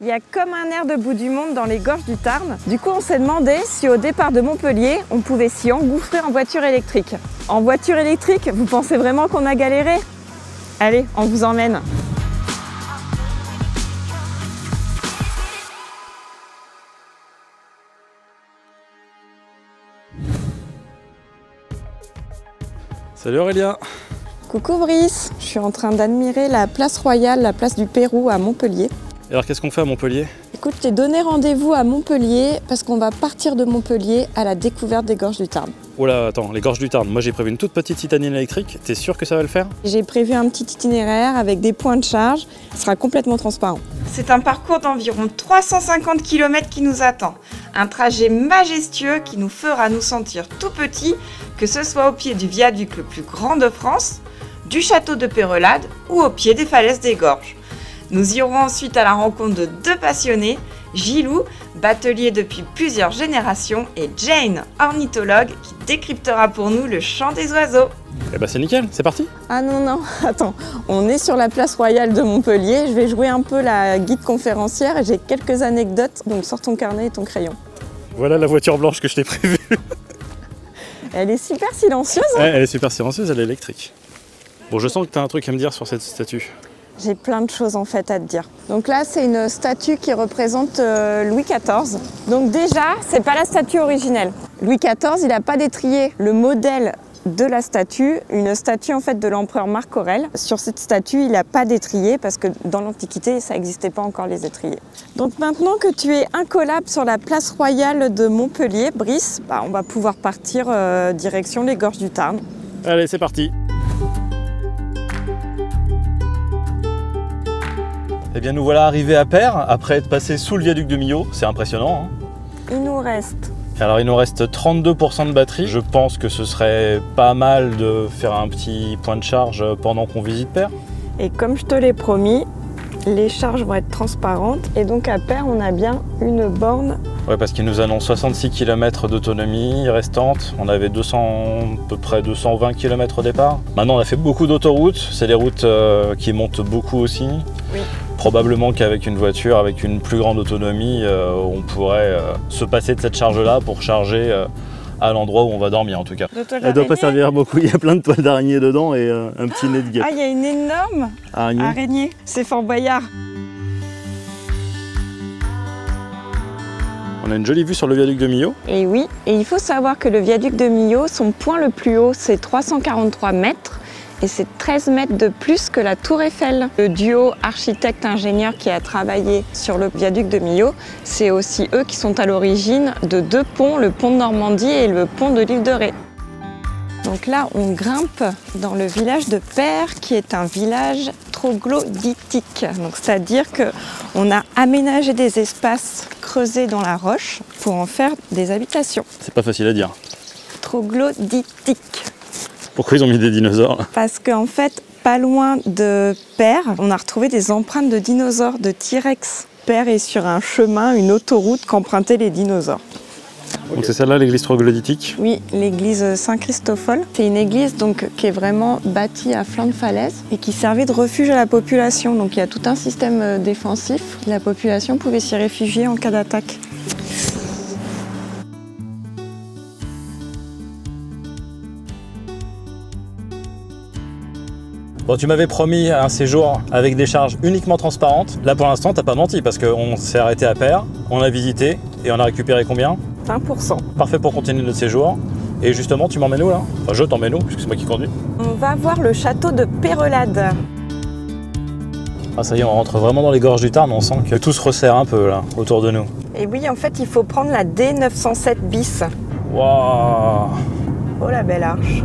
Il y a comme un air de bout du monde dans les gorges du Tarn. Du coup, on s'est demandé si au départ de Montpellier, on pouvait s'y engouffrer en voiture électrique. En voiture électrique, vous pensez vraiment qu'on a galéré? Allez, on vous emmène. Salut Aurélia. Coucou Brice, je suis en train d'admirer la place Royale, la place du Pérou à Montpellier. Et alors qu'est-ce qu'on fait à Montpellier? Écoute, je t'ai donné rendez-vous à Montpellier parce qu'on va partir de Montpellier à la découverte des gorges du Tarn. Oh là, attends, les gorges du Tarn, moi j'ai prévu une toute petite citadine électrique, t'es sûr que ça va le faire? J'ai prévu un petit itinéraire avec des points de charge, ce sera complètement transparent. C'est un parcours d'environ 350 km qui nous attend. Un trajet majestueux qui nous fera nous sentir tout petits, que ce soit au pied du viaduc le plus grand de France, du château de Pérelade ou au pied des falaises des gorges. Nous irons ensuite à la rencontre de deux passionnés, Gilou, batelier depuis plusieurs générations, et Jane, ornithologue, qui décryptera pour nous le chant des oiseaux. Eh ben c'est nickel, c'est parti. Ah non, attends, on est sur la place Royale de Montpellier, je vais jouer un peu la guide conférencière et j'ai quelques anecdotes, donc sors ton carnet et ton crayon. Voilà la voiture blanche que je t'ai prévue. Elle est super silencieuse. Ouais, elle est super silencieuse, elle est électrique. Bon, je sens que tu as un truc à me dire sur cette statue. J'ai plein de choses en fait à te dire. Donc là, c'est une statue qui représente Louis XIV. Donc déjà, c'est pas la statue originelle. Louis XIV, il n'a pas d'étrier. Le modèle de la statue, une statue en fait de l'empereur Marc Aurèle. Sur cette statue, il n'a pas d'étrier parce que dans l'Antiquité, ça n'existait pas encore les étriers. Donc maintenant que tu es incollable sur la place Royale de Montpellier, Brice, on va pouvoir partir direction les gorges du Tarn. Allez, c'est parti. Eh bien nous voilà arrivés à Peyre, après être passés sous le viaduc de Millau, c'est impressionnant. Il nous reste... Alors il nous reste 32% de batterie, je pense que ce serait pas mal de faire un petit point de charge pendant qu'on visite Peyre. Et comme je te l'ai promis, les charges vont être transparentes et donc à Peyre on a bien une borne. Ouais, parce qu'il nous annonce 66 km d'autonomie restante, on avait à peu près 220 km au départ. Maintenant on a fait beaucoup d'autoroutes, c'est des routes qui montent beaucoup aussi. Oui. Probablement qu'avec une voiture, avec une plus grande autonomie, on pourrait se passer de cette charge-là pour charger à l'endroit où on va dormir en tout cas. Elle ne doit pas servir beaucoup, il y a plein de toiles d'araignée dedans et un petit nez de guêpe. Ah, il y a une énorme araignée, c'est Fort Boyard. On a une jolie vue sur le viaduc de Millau. Et oui, et il faut savoir que le viaduc de Millau, son point le plus haut, c'est 343 mètres. Et c'est 13 mètres de plus que la Tour Eiffel. Le duo architecte-ingénieur qui a travaillé sur le viaduc de Millau, c'est aussi eux qui sont à l'origine de deux ponts, le pont de Normandie et le pont de l'île de Ré. Donc là, on grimpe dans le village de Peyre, qui est un village troglodytique. C'est-à-dire qu'on a aménagé des espaces creusés dans la roche pour en faire des habitations. C'est pas facile à dire. Troglodytique. Pourquoi ils ont mis des dinosaures là? Parce qu'en fait, pas loin de Peyre, on a retrouvé des empreintes de dinosaures, de T-Rex. Peyre est sur un chemin, une autoroute qu'empruntaient les dinosaures. Donc c'est celle-là l'église troglodytique? Oui, l'église Saint-Christophole. C'est une église donc, qui est vraiment bâtie à flanc de falaise et qui servait de refuge à la population. Donc il y a tout un système défensif. La population pouvait s'y réfugier en cas d'attaque. Bon, tu m'avais promis un séjour avec des charges uniquement transparentes. Là, pour l'instant, t'as pas menti parce qu'on s'est arrêté à Peyre, on a visité et on a récupéré combien? 20%. Parfait pour continuer notre séjour. Et justement, tu m'emmènes où là? Enfin, je t'emmène où, puisque c'est moi qui conduis. On va voir le château de Pérelade. Ah, ça y est, on rentre vraiment dans les gorges du Tarn. On sent que tout se resserre un peu là, autour de nous. Et oui, en fait, il faut prendre la D907 bis. Waouh! Oh, la belle arche.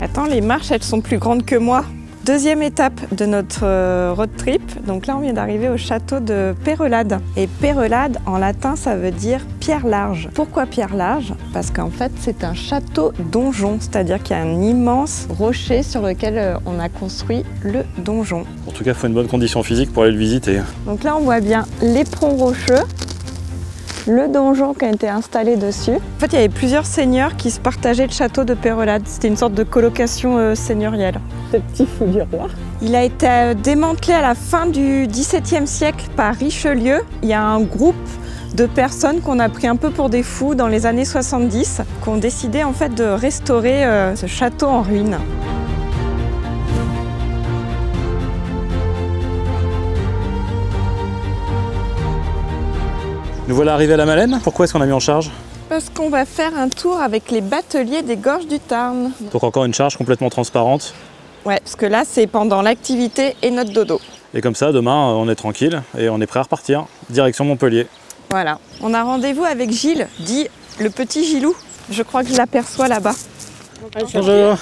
Attends, les marches, elles sont plus grandes que moi. Deuxième étape de notre road trip. Donc là, on vient d'arriver au château de Pérelade. Et Pérelade, en latin, ça veut dire pierre large. Pourquoi pierre large? Parce qu'en fait, c'est un château donjon. C'est-à-dire qu'il y a un immense rocher sur lequel on a construit le donjon. En tout cas, il faut une bonne condition physique pour aller le visiter. Donc là, on voit bien l'éperon rocheux. Le donjon qui a été installé dessus. En fait, il y avait plusieurs seigneurs qui se partageaient le château de Pérelade. C'était une sorte de colocation seigneuriale. Ce petit fou du roi. Il a été démantelé à la fin du XVIIe siècle par Richelieu. Il y a un groupe de personnes qu'on a pris un peu pour des fous dans les années 70, qui ont décidé en fait de restaurer ce château en ruine. Nous voilà arrivés à la Malène. Pourquoi est-ce qu'on a mis en charge? Parce qu'on va faire un tour avec les bateliers des Gorges du Tarn. Donc encore une charge complètement transparente. Ouais, parce que là c'est pendant l'activité et notre dodo. Et comme ça, demain, on est tranquille et on est prêt à repartir. Direction Montpellier. Voilà. On a rendez-vous avec Gilles, dit le petit Gilou. Je crois que je l'aperçois là-bas. Bonjour.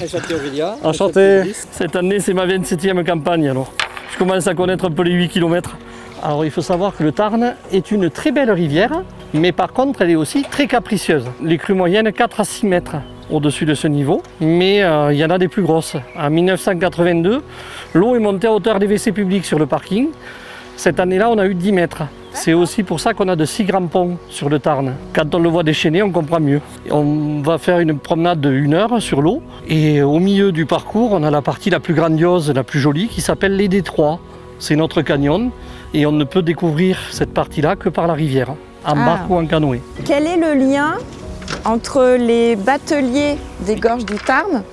Enchanté Aurélia. Enchanté. Cette année, c'est ma 27e campagne alors. Je commence à connaître un peu les 8 km. Alors il faut savoir que le Tarn est une très belle rivière, mais par contre elle est aussi très capricieuse. Les crues moyennes 4 à 6 mètres au-dessus de ce niveau, mais il y en a des plus grosses. En 1982, l'eau est montée à hauteur des WC publics sur le parking. Cette année-là, on a eu 10 mètres. C'est aussi pour ça qu'on a de si grands ponts sur le Tarn. Quand on le voit déchaîner, on comprend mieux. On va faire une promenade de 1 heure sur l'eau, et au milieu du parcours, on a la partie la plus grandiose, la plus jolie, qui s'appelle les Détroits. C'est notre canyon. Et on ne peut découvrir cette partie-là que par la rivière, en barque ou en canoë. Quel est le lien entre les bateliers des Gorges du Tarn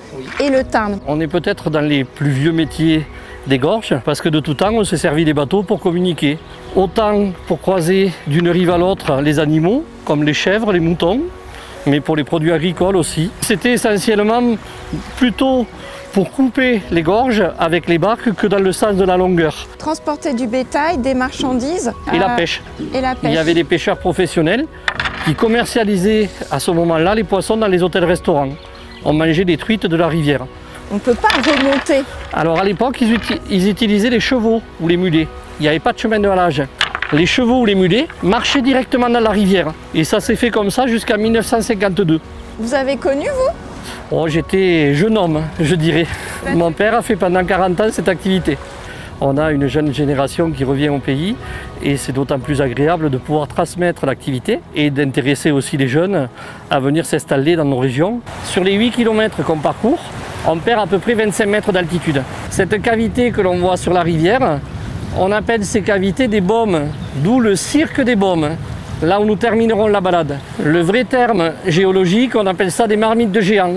et le Tarn? On est peut-être dans les plus vieux métiers des gorges, parce que de tout temps, on s'est servi des bateaux pour communiquer. Autant pour croiser d'une rive à l'autre les animaux, comme les chèvres, les moutons, mais pour les produits agricoles aussi. C'était essentiellement plutôt pour couper les gorges avec les barques que dans le sens de la longueur. Transporter du bétail, des marchandises. Et la pêche. Et la pêche. Il y avait des pêcheurs professionnels qui commercialisaient à ce moment-là les poissons dans les hôtels-restaurants. On mangeait des truites de la rivière. On ne peut pas remonter. Alors à l'époque, ils utilisaient les chevaux ou les mulets. Il n'y avait pas de chemin de halage. Les chevaux ou les mulets marchaient directement dans la rivière. Et ça s'est fait comme ça jusqu'en 1952. Vous avez connu, vous? Oh, j'étais jeune homme, je dirais. Mon père a fait pendant 40 ans cette activité. On a une jeune génération qui revient au pays et c'est d'autant plus agréable de pouvoir transmettre l'activité et d'intéresser aussi les jeunes à venir s'installer dans nos régions. Sur les 8 km qu'on parcourt, on perd à peu près 25 mètres d'altitude. Cette cavité que l'on voit sur la rivière, on appelle ces cavités des baumes, d'où le cirque des baumes, là où nous terminerons la balade. Le vrai terme géologique, on appelle ça des marmites de géants.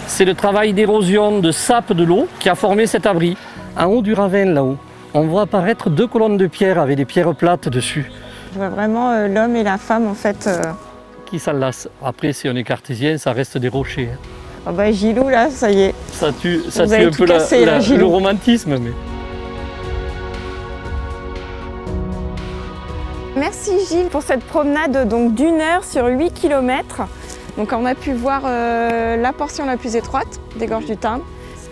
C'est le travail d'érosion de sape de l'eau qui a formé cet abri. En haut du ravin, là-haut, on voit apparaître 2 colonnes de pierre avec des pierres plates dessus. Je vois vraiment l'homme et la femme, en fait. Qui s'enlacent. Après, si on est cartésien, ça reste des rochers. Oh bah Gilou, là, ça y est. Ça tue un peu le romantisme. Mais... Merci Gilles pour cette promenade donc d'1 heure sur 8 km. Donc on a pu voir la portion la plus étroite des Gorges du Tarn.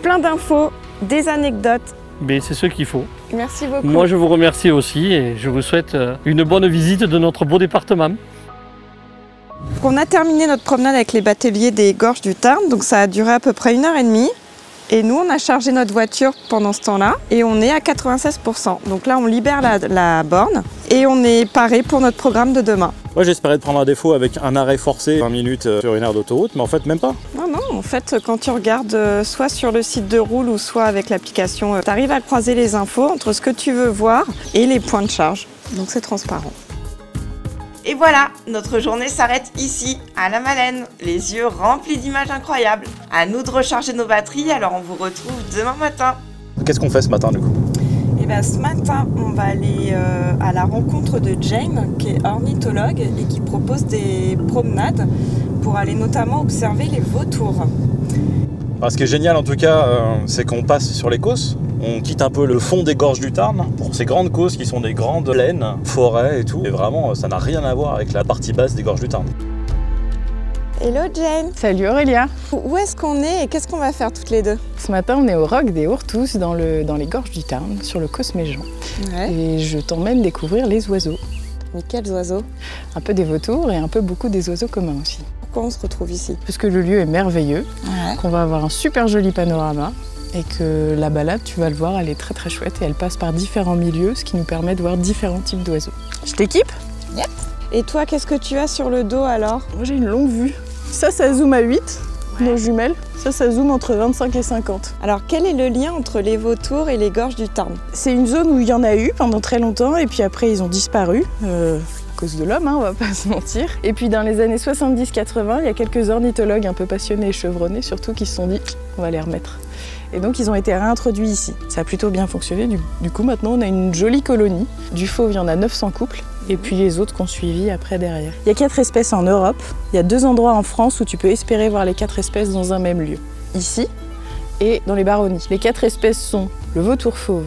Plein d'infos, des anecdotes. Mais c'est ce qu'il faut. Merci beaucoup. Moi je vous remercie aussi et je vous souhaite une bonne visite de notre beau département. On a terminé notre promenade avec les bateliers des Gorges du Tarn, donc ça a duré à peu près 1h30. Et nous, on a chargé notre voiture pendant ce temps-là et on est à 96%. Donc là, on libère la borne et on est paré pour notre programme de demain. Moi, j'espérais de prendre un défaut avec un arrêt forcé 20 minutes sur une aire d'autoroute, mais en fait, même pas. Non, en fait, quand tu regardes soit sur le site de Roule ou soit avec l'application, tu arrives à croiser les infos entre ce que tu veux voir et les points de charge. Donc c'est transparent. Et voilà, notre journée s'arrête ici, à la Malène, les yeux remplis d'images incroyables. À nous de recharger nos batteries, alors on vous retrouve demain matin. Qu'est-ce qu'on fait ce matin du coup? Et bien ce matin, on va aller à la rencontre de Jane, qui est ornithologue et qui propose des promenades pour aller notamment observer les vautours. Ce qui est génial en tout cas, c'est qu'on passe sur les causses. On quitte un peu le fond des Gorges du Tarn pour ces grandes causses qui sont des grandes plaines, forêts et tout. Et vraiment, ça n'a rien à voir avec la partie basse des Gorges du Tarn. Hello Jane. Salut Aurélia. Où est-ce qu'on est et qu'est-ce qu'on va faire toutes les deux? Ce matin, on est au Roc des Hourtous dans les Gorges du Tarn, sur le Cosméjean. Ouais. Et je t'emmène découvrir les oiseaux. Mais quels oiseaux? Un peu des vautours et un peu beaucoup des oiseaux communs aussi. Pourquoi on se retrouve ici? Parce que le lieu est merveilleux, qu'on va avoir un super joli panorama et que la balade, tu vas le voir, elle est très très chouette et elle passe par différents milieux, ce qui nous permet de voir différents types d'oiseaux. Je t'équipe? Yep. Et toi, qu'est-ce que tu as sur le dos alors? Moi j'ai une longue vue. Ça zoome à 8. nos jumelles. Ça zoome entre 25 et 50. Alors quel est le lien entre les vautours et les gorges du Tarn? C'est une zone où il y en a eu pendant très longtemps et puis après ils ont disparu. À cause de l'homme, hein, on va pas se mentir. Et puis dans les années 70-80, il y a quelques ornithologues un peu passionnés et chevronnés surtout qui se sont dit on va les remettre. Et donc ils ont été réintroduits ici. Ça a plutôt bien fonctionné, du coup maintenant on a une jolie colonie. Du fauve, il y en a 900 couples, et puis les autres qui ont suivi après derrière. Il y a 4 espèces en Europe, il y a 2 endroits en France où tu peux espérer voir les 4 espèces dans un même lieu. Ici et dans les Baronnies. Les 4 espèces sont le vautour fauve.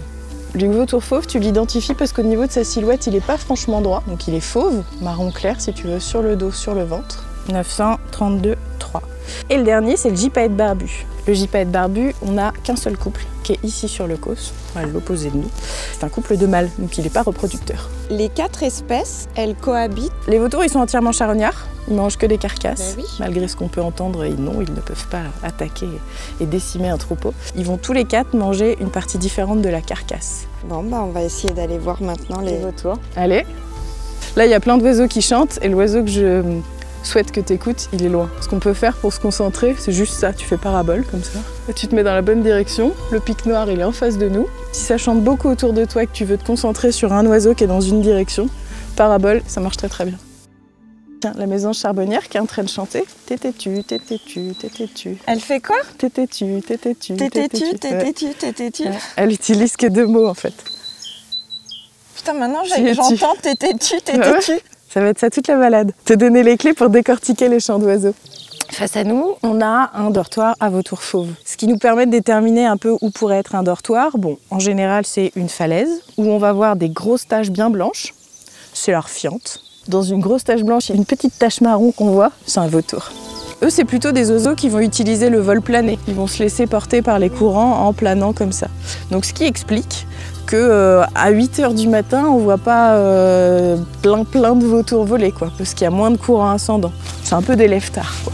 Le vautour fauve, tu l'identifies parce qu'au niveau de sa silhouette, il n'est pas franchement droit. Donc il est fauve, marron clair si tu veux, sur le dos, sur le ventre. 932,3. Et le dernier, c'est le gypaète barbu. Le gypaète barbu, on n'a qu'un seul couple, qui est ici sur le causse, à l'opposé de nous. C'est un couple de mâles, donc il n'est pas reproducteur. Les 4 espèces, elles cohabitent. Les vautours, ils sont entièrement charognards. Ils mangent que des carcasses. Ben oui. Malgré ce qu'on peut entendre, ils ne peuvent pas attaquer et décimer un troupeau. Ils vont tous les 4 manger une partie différente de la carcasse. Bon, bah on va essayer d'aller voir maintenant les vautours. Allez. Là, il y a plein d'oiseaux qui chantent et l'oiseau que je souhaite que tu écoutes, il est loin. Ce qu'on peut faire pour se concentrer, c'est juste ça. Tu fais parabole comme ça. Et tu te mets dans la bonne direction. Le pic noir, il est en face de nous. Si ça chante beaucoup autour de toi et que tu veux te concentrer sur un oiseau qui est dans une direction, parabole, ça marche très très bien. Tiens, la mésange charbonnière qui est en train de chanter. Tététu, tététu, tététu. Elle fait quoi? Tététu, tététu, Tététu, tététu, tététu. Ouais. Elle utilise que 2 mots en fait. Putain, maintenant j'entends tététu, tététu. Ouais. Ça va être ça toute la balade. Te donner les clés pour décortiquer les chants d'oiseaux. Face à nous, on a un dortoir à vautour fauve. Ce qui nous permet de déterminer un peu où pourrait être un dortoir. Bon, en général, c'est une falaise où on va voir des grosses taches bien blanches. C'est leur fiente. Dans une grosse tache blanche, il y a une petite tache marron qu'on voit. C'est un vautour. Eux, c'est plutôt des oiseaux qui vont utiliser le vol plané. Ils vont se laisser porter par les courants en planant comme ça. Donc, ce qui explique que à 8 h du matin, on voit pas plein de vautours voler, quoi, parce qu'il y a moins de courant ascendant. C'est un peu des lève-tard, quoi.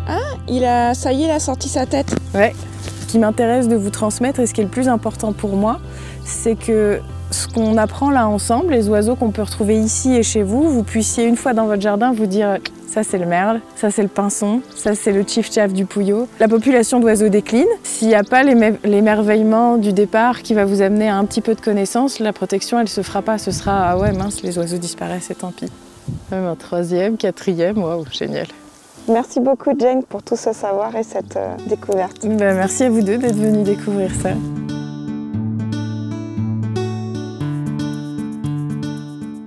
Ah, ça y est, il a sorti sa tête. Ouais. Ce qui m'intéresse de vous transmettre et ce qui est le plus important pour moi, c'est que ce qu'on apprend là ensemble, les oiseaux qu'on peut retrouver ici et chez vous, vous puissiez une fois dans votre jardin vous dire ça c'est le merle, ça c'est le pinson, ça c'est le chiff-chaff du pouillot. La population d'oiseaux décline. S'il n'y a pas l'émerveillement du départ qui va vous amener à un petit peu de connaissance, la protection elle se fera pas. Ce sera ah ouais mince, les oiseaux disparaissent et tant pis. Même un 3e, 4e, waouh, génial. Merci beaucoup Jane pour tout ce savoir et cette découverte. Ben, merci à vous deux d'être venus découvrir ça.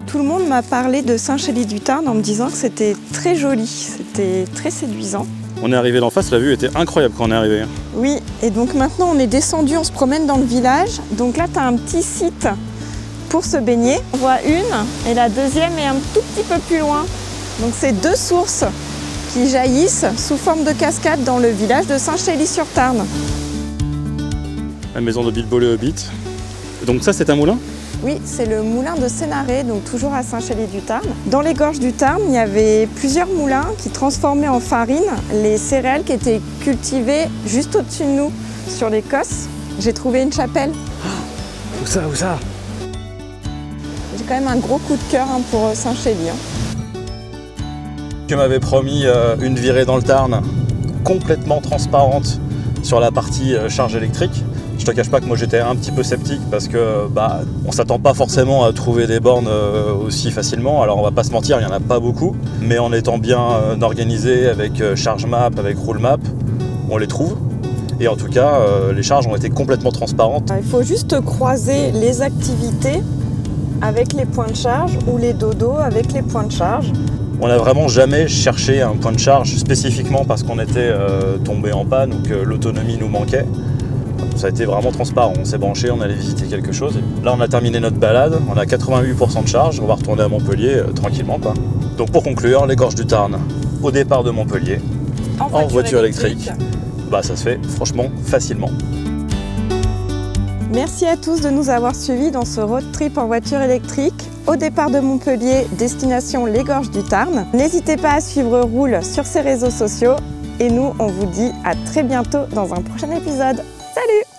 Tout le monde m'a parlé de Saint-Chély-du-Tarn en me disant que c'était très joli, c'était très séduisant. On est arrivé d'en face, la vue était incroyable quand on est arrivé. Oui, et donc maintenant on est descendu, on se promène dans le village. Donc là tu as un petit site pour se baigner. On voit une et la deuxième est un tout petit peu plus loin. Donc c'est 2 sources qui jaillissent sous forme de cascade dans le village de Saint-Chély-sur-Tarn. La maison de Bilbo le Hobbit. Donc ça c'est un moulin ? Oui, c'est le moulin de Sénaré, donc toujours à Saint-Chély-du-Tarn. Dans les gorges du Tarn, il y avait plusieurs moulins qui transformaient en farine les céréales qui étaient cultivées juste au-dessus de nous, sur l'Écosse. J'ai trouvé une chapelle. Où ça, où ça? J'ai quand même un gros coup de cœur pour Saint-Chély. Tu m'avais promis une virée dans le Tarn complètement transparente sur la partie charge électrique. Je te cache pas que moi j'étais un petit peu sceptique parce que on s'attend pas forcément à trouver des bornes aussi facilement. Alors on va pas se mentir, il y en a pas beaucoup, mais en étant bien organisé avec ChargeMap, avec RouleMap, on les trouve. Et en tout cas, les charges ont été complètement transparentes. Il faut juste croiser les activités avec les points de charge ou les dodos avec les points de charge. On n'a vraiment jamais cherché un point de charge spécifiquement parce qu'on était tombé en panne ou que l'autonomie nous manquait. Ça a été vraiment transparent, on s'est branché, on allait visiter quelque chose. Là on a terminé notre balade, on a 88% de charge, on va retourner à Montpellier tranquillement, quoi. Donc pour conclure, les gorges du Tarn, au départ de Montpellier, en voiture électrique, ça se fait franchement facilement. Merci à tous de nous avoir suivis dans ce road trip en voiture électrique. Au départ de Montpellier, destination les gorges du Tarn. N'hésitez pas à suivre Roule sur ses réseaux sociaux. Et nous, on vous dit à très bientôt dans un prochain épisode. Salut!